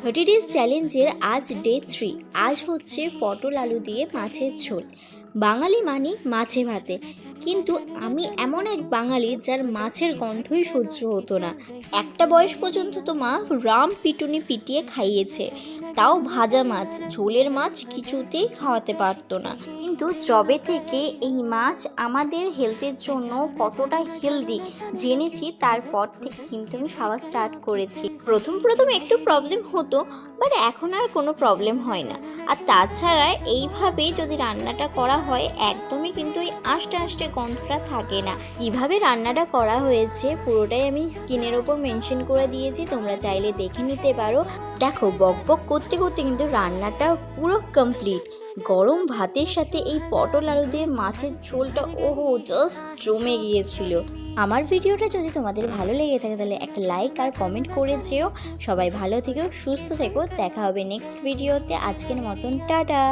30 days চ্যালেঞ্জের আজ day 3। আজ হচ্ছে পটল আলু দিয়ে মাছের ঝোল। বাঙালি মানি মাছে ভাতে, কিন্তু আমি এমন এক বাঙালি যার মাছের গন্ধই সহ্য হতো না। একটা বয়স পর্যন্ত তো মা রাম পিটুনি পিটিয়ে খাইয়েছে, তাও ভাজা মাছ, ঝোলের মাছ কিছুতেই খাওয়াতে পারতো না। কিন্তু যবে থেকে এই মাছ আমাদের হেলথের জন্য কতটা হেলদি জেনেছি, তারপর থেকে কিন্তু আমি খাওয়া স্টার্ট করেছি। প্রথম একটু প্রবলেম হতো, বাট এখন আর কোনো প্রবলেম হয় না। আর তাছাড়া এইভাবে যদি রান্নাটা করা হয় একদমই কিন্তু ওই আষ্টে গন্ধটা থাকে না। কিভাবে রান্নাটা করা হয়েছে পুরোটাই আমি স্ক্রিনের ওপর মেনশন করে দিয়েছি, তোমরা চাইলে দেখে নিতে পারো। দেখো, বক করতে কিন্তু রান্নাটা পুরো কমপ্লিট। গরম ভাতের সাথে এই পটল আলু দিয়ে মাছের ঝোলটা ওহো জাস্ট জমে গিয়েছিল। আমার ভিডিওটা যদি তোমাদের ভালো লেগে থাকে তাহলে একটা লাইক আর কমেন্ট করে যেও। সবাই ভালো থেকো, সুস্থ থেকো, দেখা হবে নেক্সট ভিডিওতে। আজকের মতন টাটা।